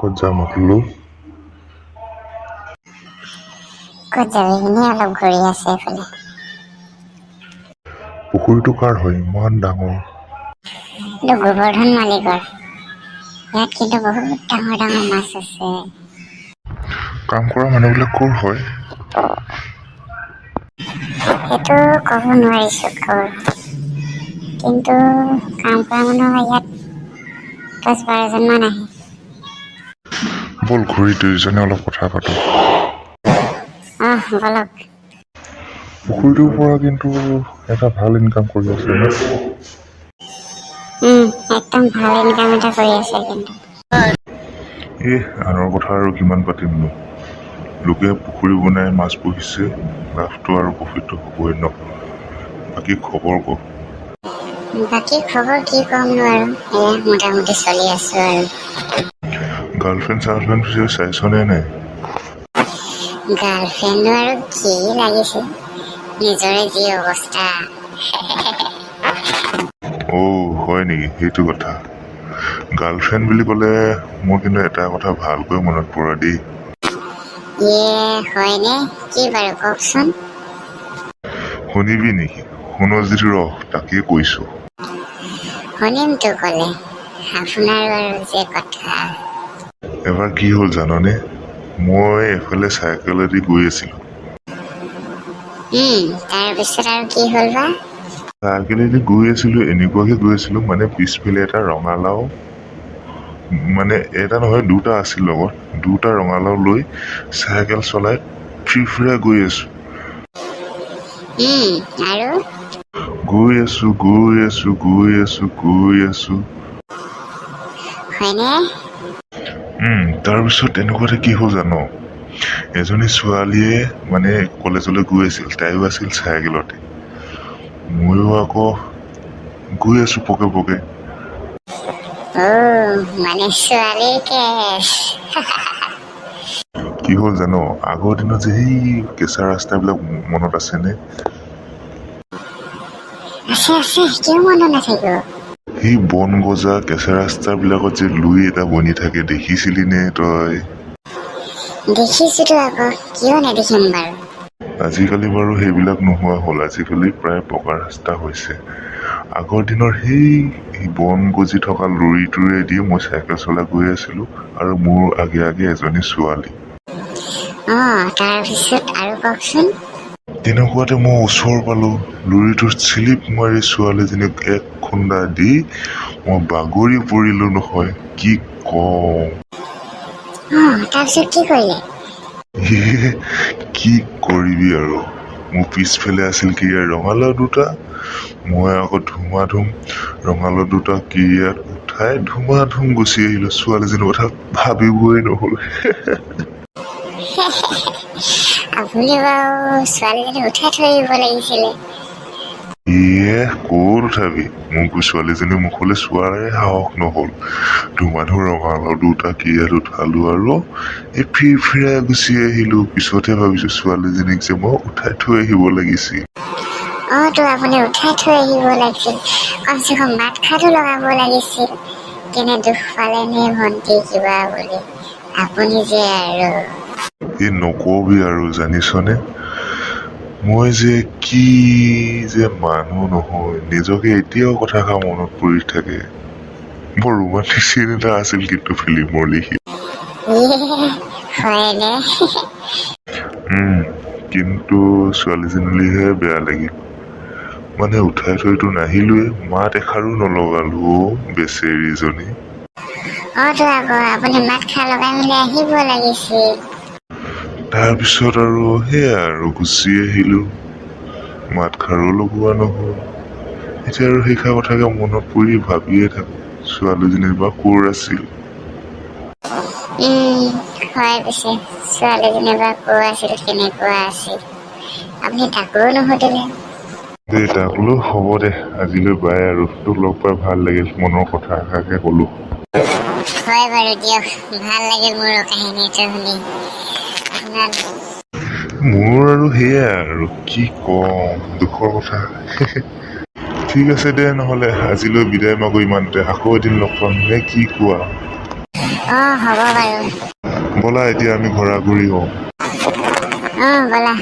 ক'ত যাম বোলো? ক'ত যাবি? এনেই অলপ ঘূৰি আছে এইফালে। পুখুৰীটো কাৰ হয়? ইমান ডাঙৰ। এইটো গোবৰ্ধন মালিকৰ। ইয়াত কিন্তু বহুত ডাঙৰ ডাঙৰ মাছ আছে। কাম কৰা মানুহবিলাক ক'ৰ হয়? সেইটো ক'ব নোৱাৰিছোঁ ক'ৰ, কিন্তু কাম কৰা মানুহ ইয়াত 10-12জনমান আহে। ব'ল ঘূৰি দুয়োজনে অলপ কথা পাতোঁ। বলক। পুখুৰীটোৰ পৰা কিন্তু এটা ভাল ইনকাম কৰি আছে ন? একদম ভাল ইনকাম এটা কৰি আছে কিন্তু। আনৰ কথা আৰু কিমান পাতিমনো। লোকে পুখুৰী বনাই মাছ পুহিছে, লাভটো আৰু প্ৰফিটটো হ'বই ন। বাকী খবৰ কওক? বাকী খবৰ কি ক'মনো আৰু, মোটামুটি চলি আছোঁ আৰু। গাৰ্লফ্ৰেণ্ড চাইছনে নাই? গাৰ্লফ্ৰেণ্ডো আৰু কি লাগিছে, নিজৰে যি অৱস্থা। হয় নেকি? সেইটো কথা। গাৰ্লফ্ৰেণ্ড বুলি ক'লে মোৰ কিন্তু এটা কথা ভালকৈ মনত পৰে দেই। হয়নে? কি বাৰু কওকচোন। শুনিবি নেকি? শুন যদি ৰহ, তাকেই কৈছোঁ। শুনিমতো ক'লে, আপোনাৰ আৰু যে কথা। এবাৰ কি হ'ল জাননে? মই এফালে চাইকেলেদি গৈ আছিলোঁ। তাৰপিছত আৰু কি হ'ল বা? চাইকেলেদি গৈ আছিলোঁ, এনেকুৱাকে গৈ আছিলোঁ মানে পিছফালে এটা ৰঙালাও, মানে এটা নহয় দুটা আছিল লগত, দুটা ৰঙালাও লৈ চাইকেল চলাই ফিৰফিৰাই গৈ আছোঁ। আৰু? গৈ আছোঁ। হয়নে? তাৰপিছত এনেকুৱাতে কি হ'ল জান? এজনী ছোৱালীয়ে মানে কলেজলৈ গৈ আছিল, তাইও আছিল চাইকেলতে। ময়ো আকৌ গৈ আছোঁ পকে পকে। মানে ছোৱালীৰ কেছ। কি হ'ল জান? আগৰ দিনত যে সেই কেঁচা ৰাস্তাবিলাক মনত আছেনে? আছে, কিয় মনত নাথাকিব? সেই বন গজা কেঁচা ৰাস্তাবিলাকত যে লুই এটা বনি থাকে, দেখিছিলি নে তই? দেখিছোতো আকৌ, কিয় নেদেখিম বাৰু। আজিকালি বাৰু সেইবিলাক নোহোৱা হ'ল, আজিকালি প্ৰায় পকা ৰাস্তা হৈছে। আগৰ দিনৰ সেই বন গজি থকা লৰিটোৰেদি মই চাইকেল চলাই গৈ আছিলোঁ, আৰু মোৰ আগে আগে এজনী ছোৱালী। তাৰপিছত আৰু কওকচোন। তেনেকুৱাতে মই ওচৰ পালোঁ, লৰিটোত চিলিপ মাৰি ছোৱালীজনীক এক খুন্দা দি মই বাগৰি পৰিলোঁ নহয়, কি কওঁ। তাৰপিছত কি কৰিলে? কি কৰিবি আৰু, মোৰ পিছফালে আছিল ক্ৰীড়াৰ ৰঙালাও দুটা, মই আকৌ ধুমাধুম ৰঙালাও দুটা ক্ৰীড়াত উঠাই ধুমাধুম গুচি আহিলোঁ। ছোৱালীজনীৰ কথা ভাবিবই নহ'ল। আপুনি বাৰু ছোৱালীজনী উঠাই থৈ আহিব লাগিছিলে। ক'ত উঠাবি, মোক ছোৱালীজনীৰ মুখলৈ চোৱাৰে সাহস নহ'ল। ধুমাধুম ৰঙালাও দুটা ক্ৰীড়াত উঠালোঁ আৰু ফিৰফিৰাই গুচি আহিলোঁ। পিছতহে ভাবিছোঁ ছোৱালীজনীক যে মই উঠাই থৈ আহিব লাগিছিল। আপুনি উঠাই থৈ আহিব লাগিছিল, কমচে কম মাত খাটো লগাব লাগিছিল। কেনে দুখ পালে নে ভণ্টি কিবা বুলি, আপুনি যে আৰু। নকবি আৰু জানিছনে, মই যে কি যে মানুহ নহয়, নিজকে এতিয়াও কথাষাৰ মনত পৰি থাকে। বৰ ৰোমান্টিক চিন এটা আছিল কিন্তু ফিল্মৰ লিখি। হয়নে? কিন্তু ছোৱালীজনীলৈহে বেয়া লাগিল। মানে উঠাই থৈতো নাহিলোৱে, মাত এষাৰো নলগালো বেচেৰীজনী। আকৌ আপুনি মাত খাৰ লগাই মেলি আহিব লাগিছিল। তাৰপিছত আৰু সেয়া আৰু গুচি আহিলোঁ, মাত খাৰো লগোৱা নহ'ল। এতিয়া আৰু সেইষাৰ কথাকে মনত পৰি ভাবিয়ে থাকোঁ, ছোৱালীজনী বা ক'ৰ আছিল। হয় পিছে, ছোৱালীজনী বা ক'ৰ আছিল, কেনেকুৱা আছিল, আপুনি তাকো নুসুধিলে। তাক বোলো হ'ব দে, আজিলৈ বাই আৰু, তোক লগ পাই ভাল লাগিল, মনৰ কথা এষাৰকে ক'লোঁ। হয় বাৰু দিয়ক, ভাল লাগিল মোৰো কাহিনীটো শুনি। মোৰ আৰু সেয়াই আৰু কি কম, দুখৰ কথা। ঠিক আছে দে নহ'লে, আজিলৈ বিদায় মাগো ইমানতে, আকৌ এদিন লগ পাম নে কি কোৱা? হ'ব বাৰু। ব'লা এতিয়া আমি ঘূৰা ঘূৰি হওঁ। ব'লা।